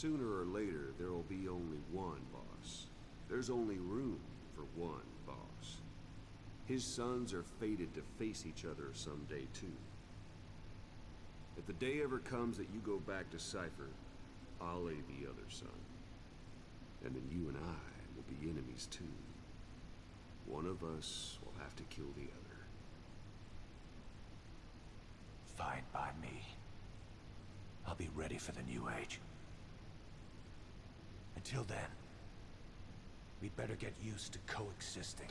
Sooner or later, there will be only one boss. There's only room for one boss. His sons are fated to face each other someday, too. If the day ever comes that you go back to Cypher, I'll aid the other son. And then you and I will be enemies, too. One of us will have to kill the other. Fine by me. I'll be ready for the new age. Until then, we'd better get used to coexisting.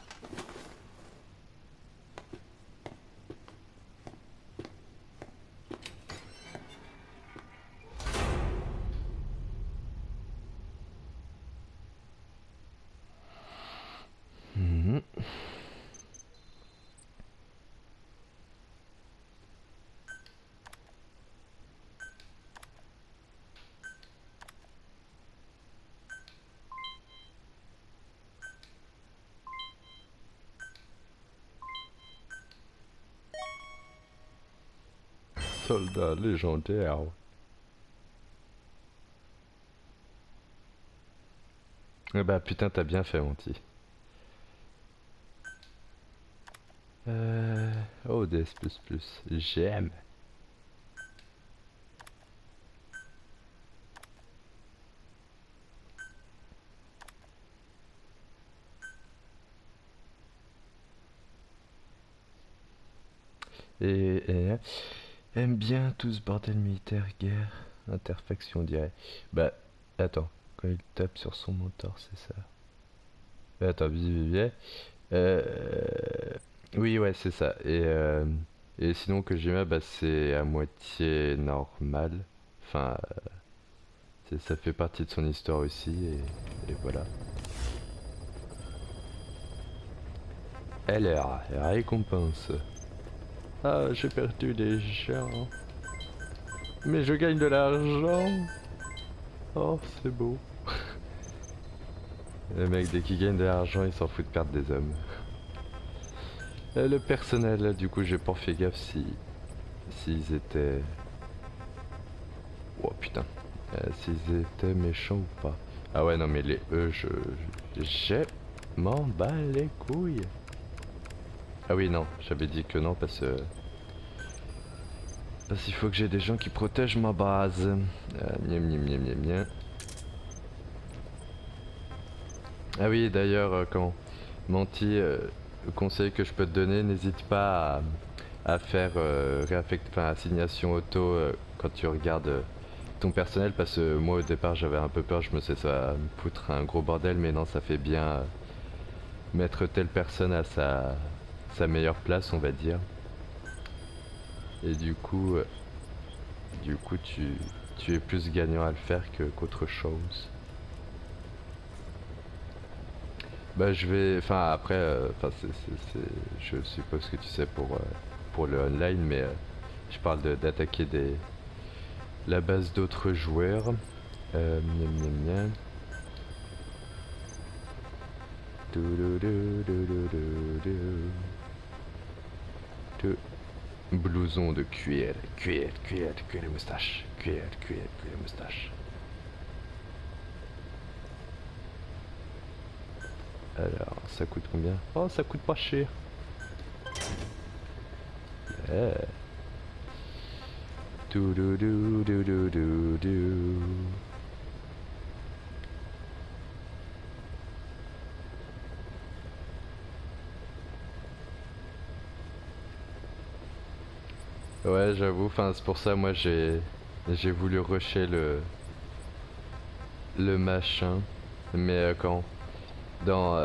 Soldat légendaire. Eh bah putain, t'as bien fait, mon petit. Oh, DS++. J'aime. Et aime bien tout ce bordel militaire, guerre, interfaction, on dirait. Bah, attends, quand il tape sur son mentor, c'est ça. Attends, vite. Oui, ouais, c'est ça. Et sinon, que j'aime, bah, c'est à moitié normal. Enfin, ça fait partie de son histoire aussi, et voilà. LR, récompense. Ah, j'ai perdu des gens. Mais je gagne de l'argent. Oh, c'est beau. Les mecs, dès qu'ils gagnent de l'argent, ils s'en foutent de perdre des hommes. Le personnel, du coup, j'ai pas fait gaffe s'ils étaient... Oh putain. S'ils étaient méchants ou pas. Ah ouais, non mais les E, je m'en bats les couilles. Ah oui, non, j'avais dit que non parce qu'il faut que j'ai des gens qui protègent ma base. Miam. Ah oui, d'ailleurs, quand Menti, le conseil que je peux te donner, n'hésite pas à faire assignation auto quand tu regardes ton personnel, parce que moi au départ j'avais un peu peur, je me sais ça va me foutre un gros bordel, mais non, ça fait bien mettre telle personne à sa meilleure place, on va dire. Et du coup tu es plus gagnant à le faire qu'autre chose. Bah je vais, enfin après, je suppose que tu sais pour le online, mais je parle d'attaquer la base d'autres joueurs. Miam. Blouson de cuir de moustache, cuir de moustache. Alors, ça coûte combien? Oh, ça coûte pas cher. Yeah. Ouais, j'avoue, enfin c'est pour ça moi j'ai voulu rusher le machin, mais quand dans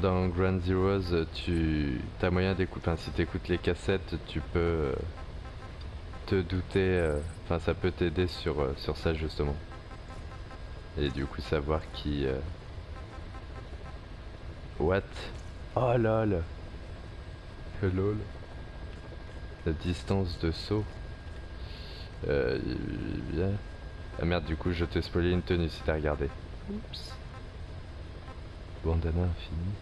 Ground Zeroes tu as moyen d'écouter, si t'écoutes les cassettes tu peux te douter, enfin ça peut t'aider sur ça justement, et du coup savoir qui what, oh lol, lol, la distance de saut, bien. Ah merde, du coup je te spoilé une tenue si t'as regardé. Oups. Bandana infini.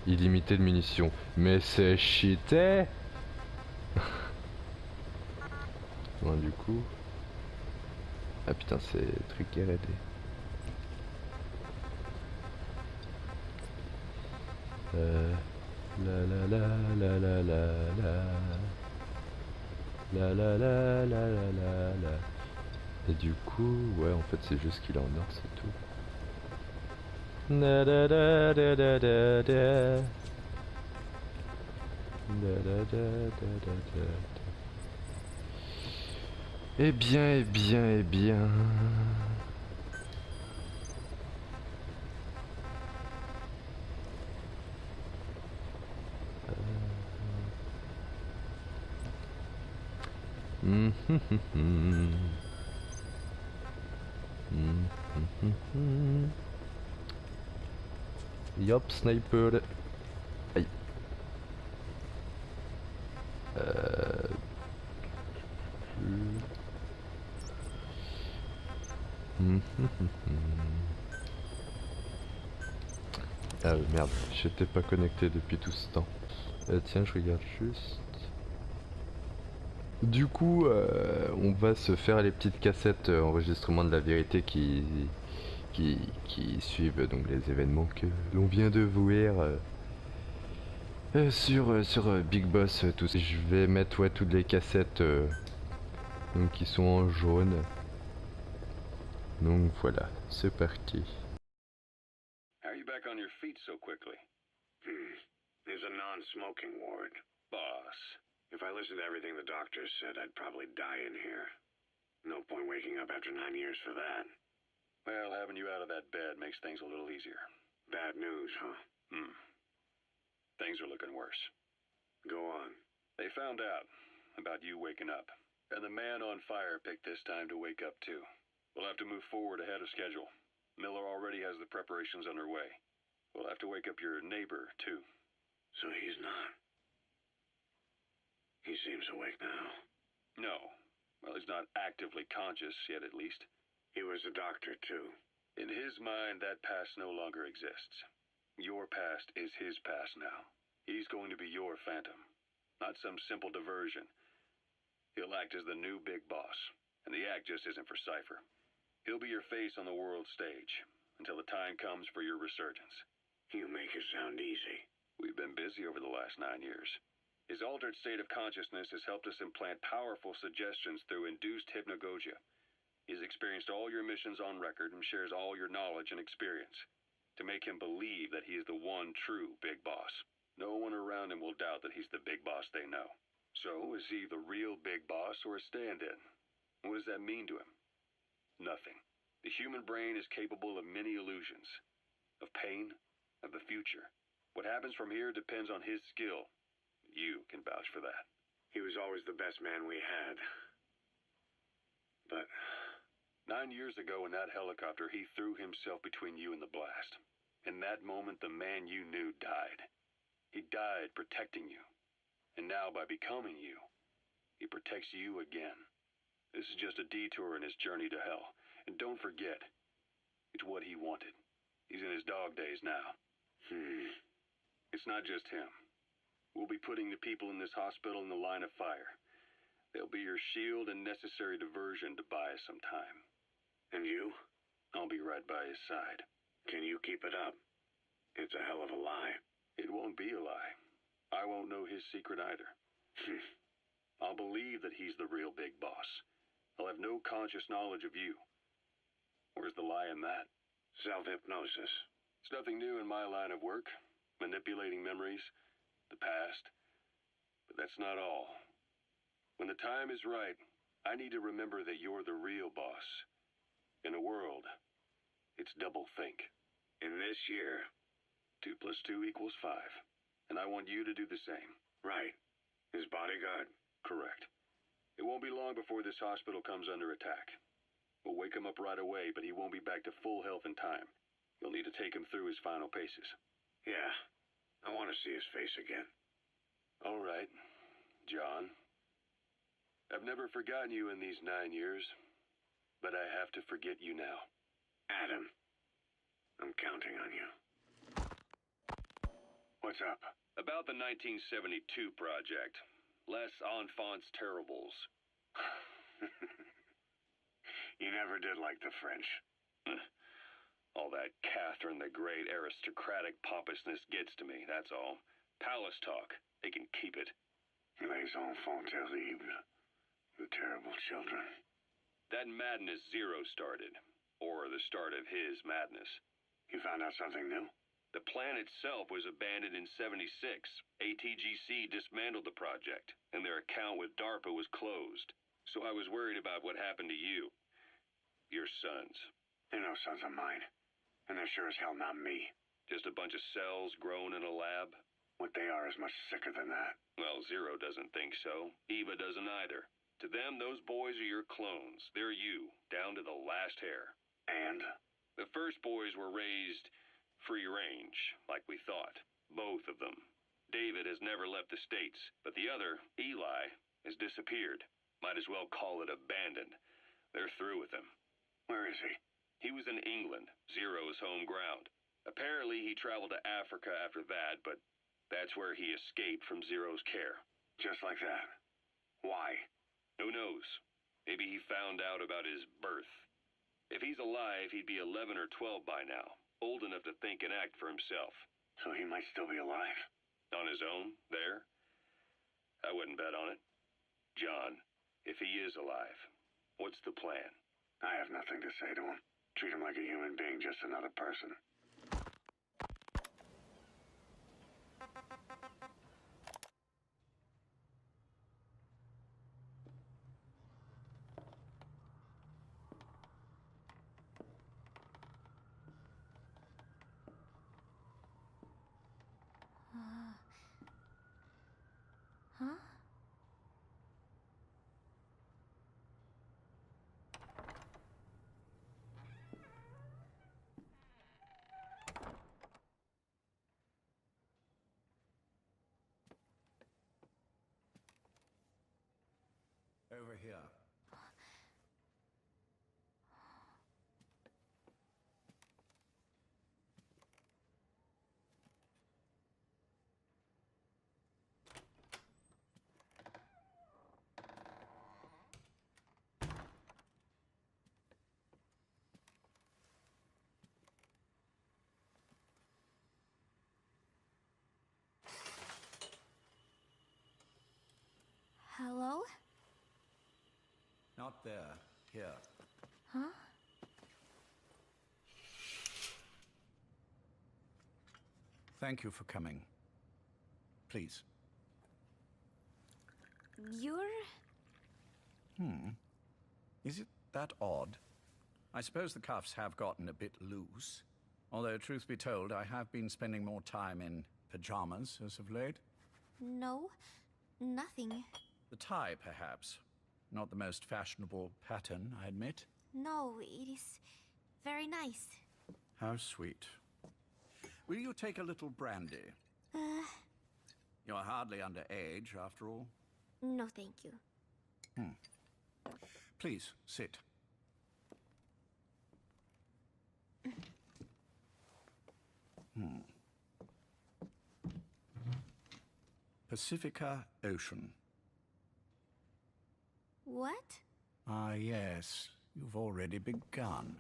Illimité de munitions. Mais c'est cheaté. Bon, du coup... Ah putain, c'est truc R&D. La la la la la la la la la la la la la. Et du coup, ouais, en fait, c'est juste qu'il est en or, c'est tout. Da da da da da da da. Da da da da da da. Eh bien, eh bien, eh bien. Yop, sniper. Aïe. Ah merde, j'étais pas connecté depuis tout ce temps. Tiens, je regarde juste. Du coup, on va se faire les petites cassettes enregistrement de la vérité qui suivent donc les événements que l'on vient de voir sur Big Boss. Tout ça. Je vais mettre toutes les cassettes donc, qui sont en jaune. Donc voilà, c'est parti. How are you back on your feet so quickly? There's a non-smoking ward. Boss. If I listened to everything the doctors said, I'd probably die in here. No point waking up after 9 years for that. Well, having you out of that bed makes things a little easier. Bad news, huh? Things are looking worse. Go on. They found out about you waking up, and the man on fire picked this time to wake up too. We'll have to move forward ahead of schedule. Miller already has the preparations underway. We'll have to wake up your neighbor too. So he's not. He seems awake now. No. Well, he's not actively conscious yet, at least. He was a doctor, too. In his mind, that past no longer exists. Your past is his past now. He's going to be your phantom, not some simple diversion. He'll act as the new big boss, and the act just isn't for Cypher. He'll be your face on the world stage, until the time comes for your resurgence. You make it sound easy. We've been busy over the last 9 years. His altered state of consciousness has helped us implant powerful suggestions through induced hypnagogia. He's experienced all your missions on record and shares all your knowledge and experience to make him believe that he is the one true big boss. No one around him will doubt that he's the big boss they know. So, is he the real big boss or a stand-in? What does that mean to him? Nothing. The human brain is capable of many illusions. Of pain, of the future. What happens from here depends on his skill. You can vouch for that. He was always the best man we had. But 9 years ago in that helicopter, he threw himself between you and the blast. In that moment, the man you knew died. He died protecting you. And now, by becoming you, he protects you again. This is just a detour in his journey to hell. And don't forget, it's what he wanted. He's in his dog days now. It's not just him. We'll be putting the people in this hospital in the line of fire. They'll be your shield and necessary diversion to buy us some time. And you? I'll be right by his side. Can you keep it up? It's a hell of a lie. It won't be a lie. I won't know his secret either. I'll believe that he's the real big boss. I'll have no conscious knowledge of you. Where's the lie in that? Self-hypnosis. It's nothing new in my line of work. Manipulating memories. The past. But that's not all. When the time is right, I need to remember that you're the real boss. In a world, it's double think. In this year. 2 + 2 = 5. And I want you to do the same. Right. His bodyguard? Correct. It won't be long before this hospital comes under attack. We'll wake him up right away, but he won't be back to full health in time. You'll need to take him through his final paces. Yeah. I want to see his face again. All right, John. I've never forgotten you in these 9 years, but I have to forget you now. Adam, I'm counting on you. What's up? About the 1972 project. Les Enfants Terribles. You never did like the French. All that Catherine the Great aristocratic pompousness gets to me, that's all. Palace talk. They can keep it. Les enfants terribles. The terrible children. That madness Zero started. Or the start of his madness. You found out something new? The plan itself was abandoned in '76. ATGC dismantled the project, and their account with DARPA was closed. So I was worried about what happened to you. Your sons. They're no sons of mine. And they're sure as hell not me. Just a bunch of cells grown in a lab? What they are is much sicker than that. Well, Zero doesn't think so. Eva doesn't either. To them, those boys are your clones. They're you, down to the last hair. And? The first boys were raised free range, like we thought. Both of them. David has never left the States, but the other, Eli, has disappeared. Might as well call it abandoned. They're through with him. Where is he? He was in England, Zero's home ground. Apparently he traveled to Africa after that, but that's where he escaped from Zero's care. Just like that? Why? Who knows? Maybe he found out about his birth. If he's alive, he'd be 11 or 12 by now, old enough to think and act for himself. So he might still be alive? On his own, there? I wouldn't bet on it. John, if he is alive, what's the plan? I have nothing to say to him. Treat him like a human being, just another person. Huh? Over here. Hello? Not there. Here. Huh? Thank you for coming. Please. You're... Is it that odd? I suppose the cuffs have gotten a bit loose. Although, truth be told, I have been spending more time in pajamas as of late. No, nothing. The tie, perhaps. Not the most fashionable pattern, I admit. No, it is very nice. How sweet. Will you take a little brandy? You're hardly underage, after all. No, thank you. Please, sit. Pacifica Ocean. What? Ah, yes. You've already begun.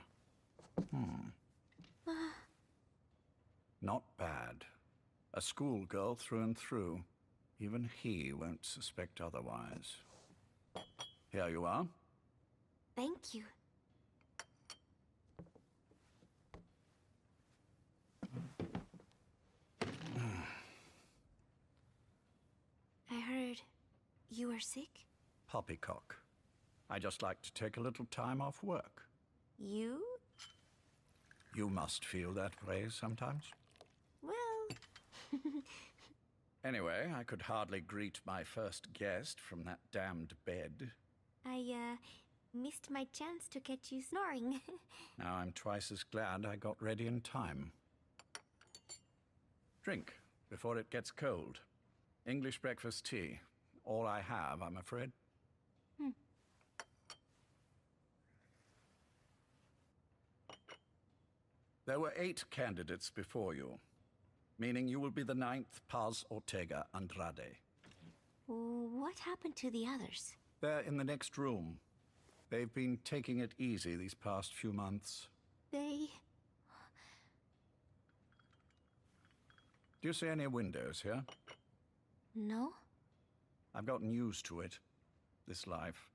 Not bad. A schoolgirl through and through. Even he won't suspect otherwise. Here you are. Thank you. I heard you were sick? Poppycock. I just like to take a little time off work. You? You must feel that way sometimes. Well... Anyway, I could hardly greet my first guest from that damned bed. I, missed my chance to catch you snoring. Now I'm twice as glad I got ready in time. Drink before it gets cold. English breakfast tea. All I have, I'm afraid. There were 8 candidates before you, meaning you will be the 9th Paz Ortega Andrade. What happened to the others? They're in the next room. They've been taking it easy these past few months. They... Do you see any windows here? No? I've gotten used to it, this life.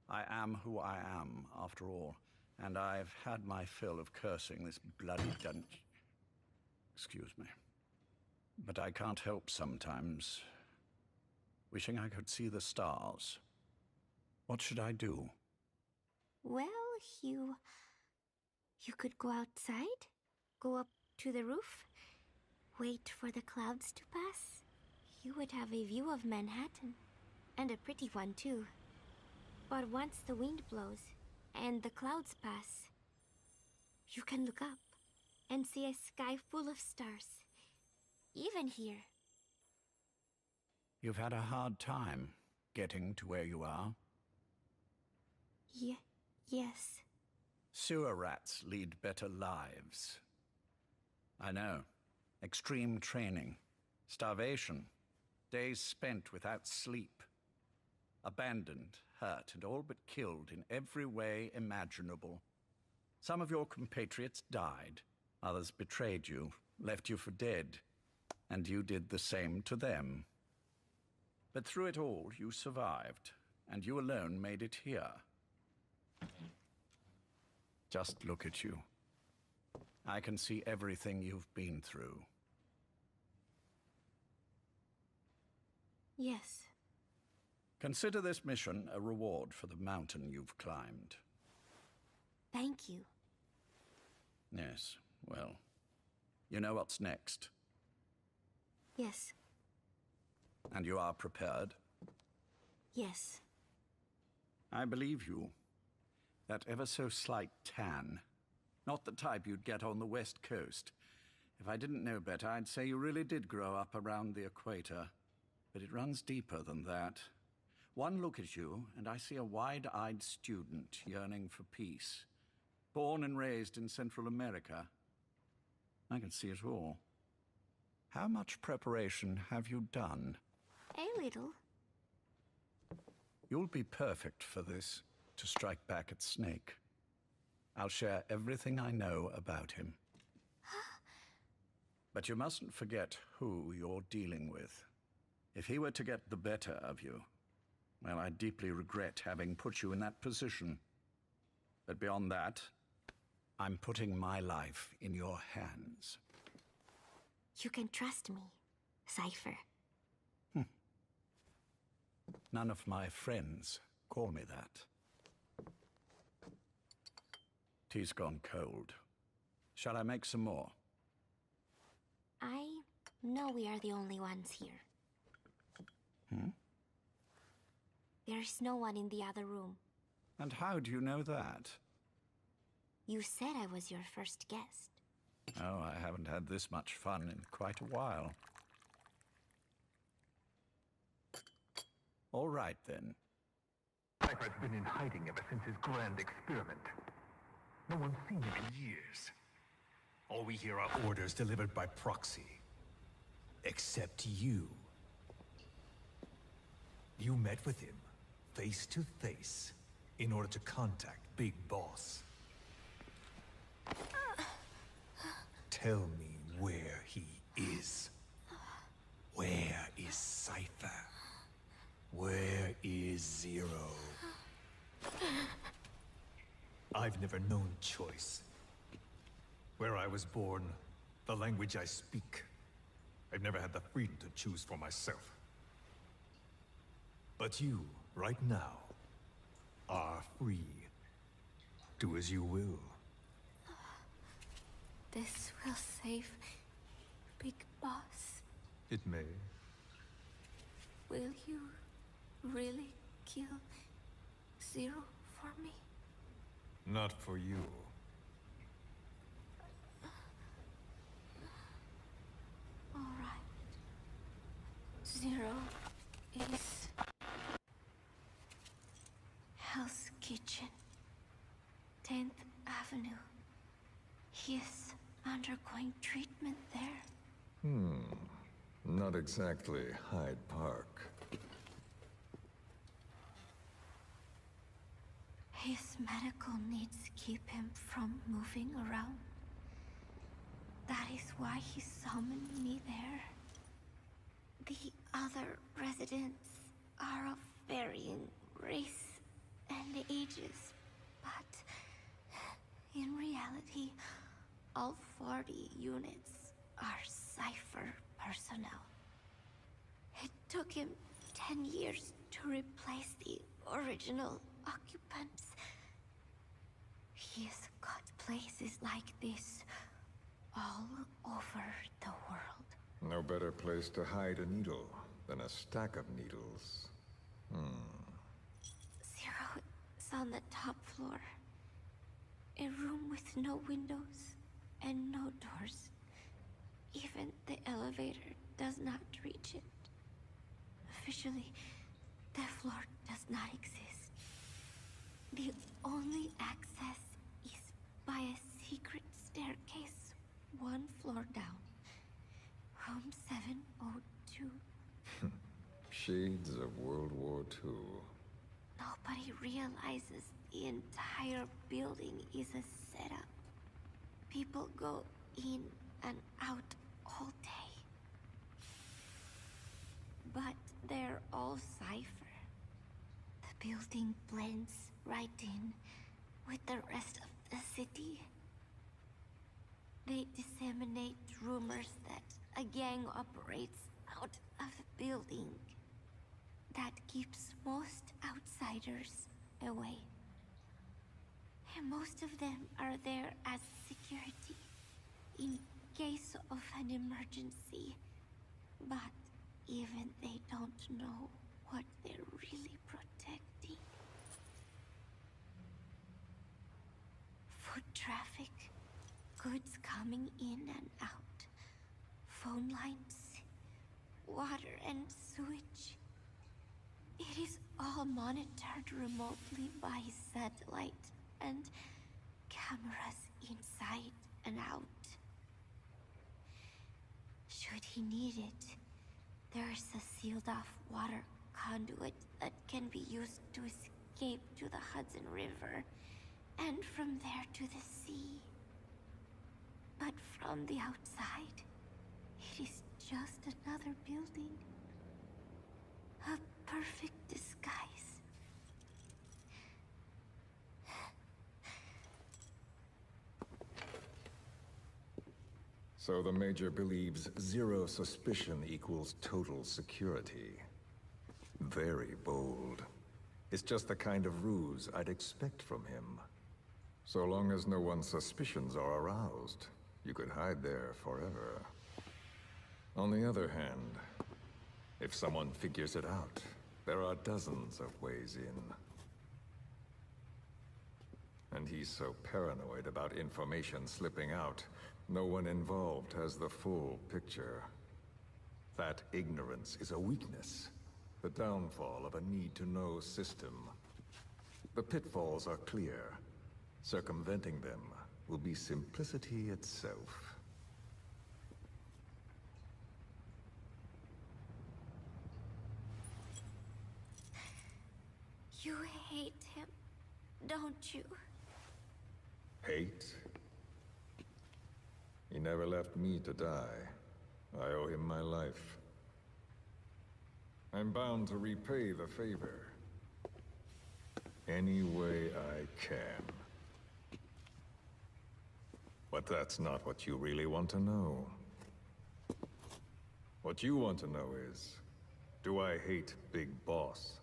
I am who I am, after all, and I've had my fill of cursing this bloody dungeon. Excuse me. But I can't help sometimes wishing I could see the stars. What should I do? Well, you could go outside, go up to the roof, wait for the clouds to pass. You would have a view of Manhattan, and a pretty one too. But once the wind blows and the clouds pass, you can look up and see a sky full of stars, even here. You've had a hard time getting to where you are. Yes. Sewer rats lead better lives. I know. Extreme training, starvation, days spent without sleep, abandoned, hurt, and all but killed in every way imaginable. Some of your compatriots died, others betrayed you, left you for dead, and you did the same to them. But through it all, you survived, and you alone made it here. Just look at you. I can see everything you've been through. Yes. Consider this mission a reward for the mountain you've climbed. Thank you. Yes, well, you know what's next. Yes. And you are prepared? Yes. I believe you. That ever so slight tan. Not the type you'd get on the West Coast. If I didn't know better, I'd say you really did grow up around the equator. But it runs deeper than that. One look at you, and I see a wide-eyed student yearning for peace. Born and raised in Central America. I can see it all. How much preparation have you done? A little. You'll be perfect for this, to strike back at Snake. I'll share everything I know about him. But you mustn't forget who you're dealing with. If he were to get the better of you, well, I deeply regret having put you in that position. But beyond that, I'm putting my life in your hands. You can trust me, Cypher. None of my friends call me that. Tea's gone cold. Shall I make some more? I know we are the only ones here. There's no one in the other room. And how do you know that? You said I was your first guest. Oh, I haven't had this much fun in quite a while. All right, then. Cypher's been in hiding ever since his grand experiment. No one's seen him in years. All we hear are orders delivered by proxy. Except you. You met with him, face to face, in order to contact Big Boss. Tell me where he is. Where is Cypher? Where is Zero? I've never known choice. Where I was born, the language I speak, I've never had the freedom to choose for myself. But you, right now, are free. Do as you will. This will save Big Boss. It may. Will you really kill Zero for me? Not for you. All right. Zero is Hell's Kitchen, 10th Avenue. He is undergoing treatment there. Not exactly Hyde Park. His medical needs keep him from moving around. That is why he summoned me there. The other residents are of varying race and ages, but in reality, all 40 units are Cypher personnel. It took him 10 years to replace the original occupants. He's got places like this all over the world. No better place to hide a needle than a stack of needles. Zero is on the top floor. A room with no windows and no doors. Even the elevator does not reach it. Officially, the floor does not exist. The only access is by a secret staircase 1 floor down. Room 702. Shades of World War II. Nobody realizes the entire building is a setup. People go in and out all day. But they're all Cypher. The building blends right in with the rest of the city. They disseminate rumors that a gang operates out of the building that keeps most outsiders away. And most of them are there as security in case of an emergency. But even they don't know what they're really protecting. Foot traffic, goods coming in and out, phone lines, water and sewage. It is all monitored remotely by satellite and cameras inside and out. Should he need it, there's a sealed-off water conduit that can be used to escape to the Hudson River, and from there to the sea. But from the outside, it is just another building. A perfect disguise. So the Major believes zero suspicion equals total security. Very bold. It's just the kind of ruse I'd expect from him. So long as no one's suspicions are aroused, you could hide there forever. On the other hand, if someone figures it out, there are dozens of ways in. And he's so paranoid about information slipping out, no one involved has the full picture. That ignorance is a weakness, the downfall of a need-to-know system. The pitfalls are clear. Circumventing them will be simplicity itself. You hate him, don't you? Hate? He never left me to die. I owe him my life. I'm bound to repay the favor. Any way I can. But that's not what you really want to know. What you want to know is, do I hate Big Boss?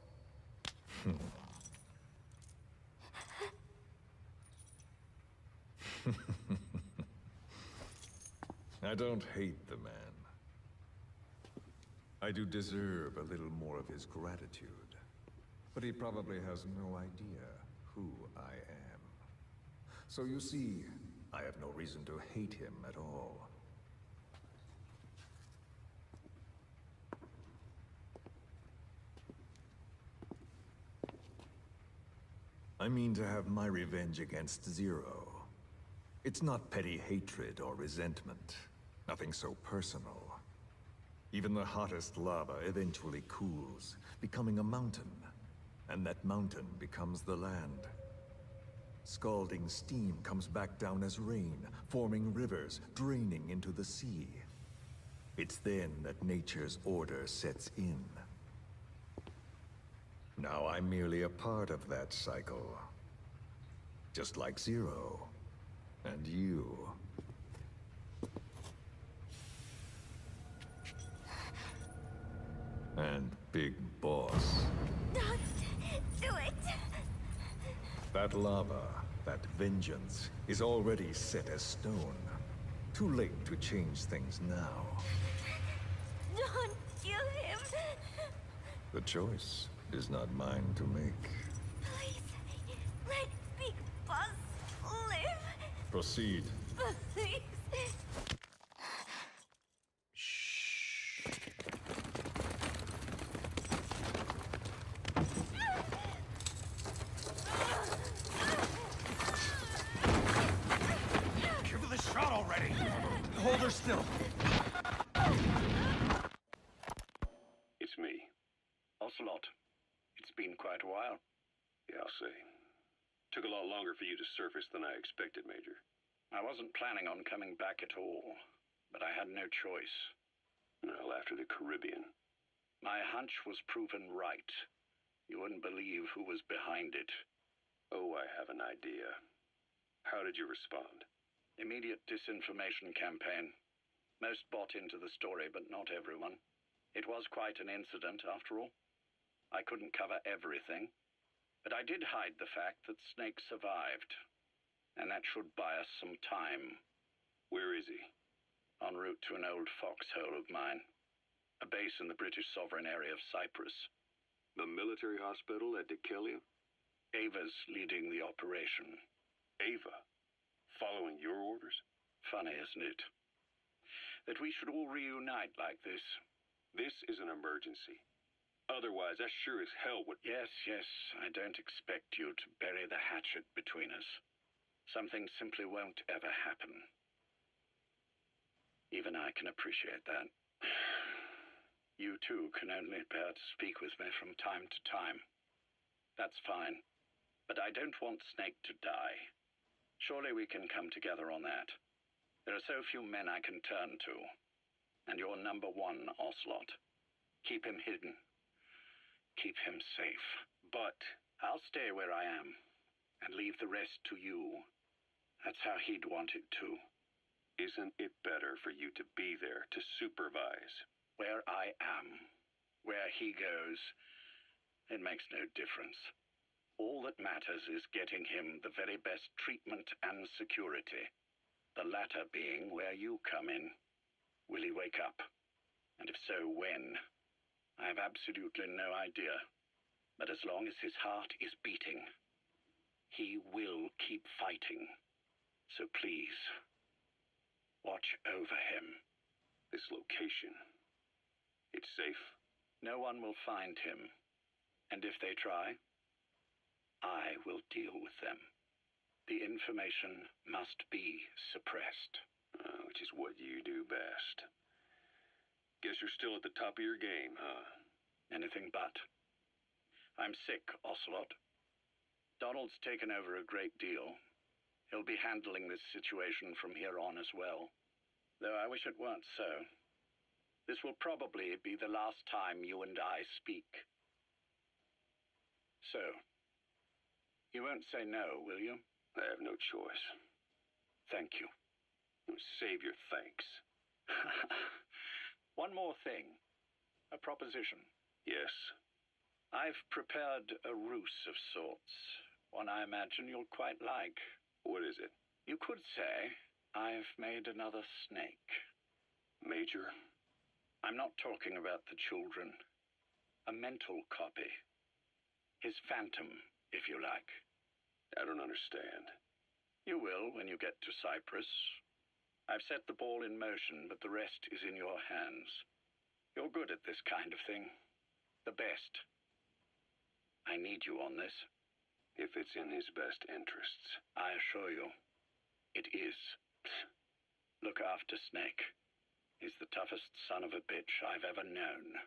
I don't hate the man. I do deserve a little more of his gratitude. But he probably has no idea who I am. So you see, I have no reason to hate him at all. I mean to have my revenge against Zero. It's not petty hatred or resentment. Nothing so personal. Even the hottest lava eventually cools, becoming a mountain. And that mountain becomes the land. Scalding steam comes back down as rain, forming rivers, draining into the sea. It's then that nature's order sets in. Now I'm merely a part of that cycle. Just like Zero. And you. And Big Boss. Don't do it! That lava, that vengeance, is already set as stone. Too late to change things now. Don't kill him! The choice is not mine to make. Please, let Big Boss live! Proceed. Please! Give her the shot already! Hold her still. It's me. Ocelot, it's been quite a while. Yeah, I'll say. Took a lot longer for you to surface than I expected, Major. I wasn't planning on coming back at all, but I had no choice. Well, after the Caribbean. My hunch was proven right. You wouldn't believe who was behind it. Oh, I have an idea. How did you respond? Immediate disinformation campaign. Most bought into the story, but not everyone. It was quite an incident, after all. I couldn't cover everything, but I did hide the fact that Snake survived. And that should buy us some time. Where is he? En route to an old foxhole of mine. A base in the British sovereign area of Cyprus. The military hospital at Dekelia? Ava's leading the operation. Ava? Following your orders? Funny, isn't it? That we should all reunite like this. This is an emergency. Otherwise, I sure as hell would... Yes, I don't expect you to bury the hatchet between us. Something simply won't ever happen. Even I can appreciate that. You too can only bear to speak with me from time to time. That's fine. But I don't want Snake to die. Surely we can come together on that. There are so few men I can turn to. And you're number one, Ocelot. Keep him hidden. Keep him safe. But I'll stay where I am and leave the rest to you. That's how he'd want it too. Isn't it better for you to be there to supervise? Where I am, where he goes, it makes no difference. All that matters is getting him the very best treatment and security. The latter being where you come in. Will he wake up? And if so, when? I have absolutely no idea. But as long as his heart is beating, he will keep fighting. So please, watch over him. This location, it's safe? No one will find him. And if they try, I will deal with them. The information must be suppressed. Which is what you do best. Guess you're still at the top of your game, huh? Anything but. I'm sick, Ocelot. Donald's taken over a great deal. He'll be handling this situation from here on as well. Though I wish it weren't so. This will probably be the last time you and I speak. So, you won't say no, will you? I have no choice. Thank you. Save your thanks. One more thing. A proposition. Yes? I've prepared a ruse of sorts. One I imagine you'll quite like. What is it? You could say I've made another Snake. Major? I'm not talking about the children. A mental copy. His phantom, if you like. I don't understand. You will when you get to Cyprus. I've set the ball in motion, but the rest is in your hands. You're good at this kind of thing. The best. I need you on this. If it's in his best interests. I assure you, it is. Look after Snake. He's the toughest son of a bitch I've ever known.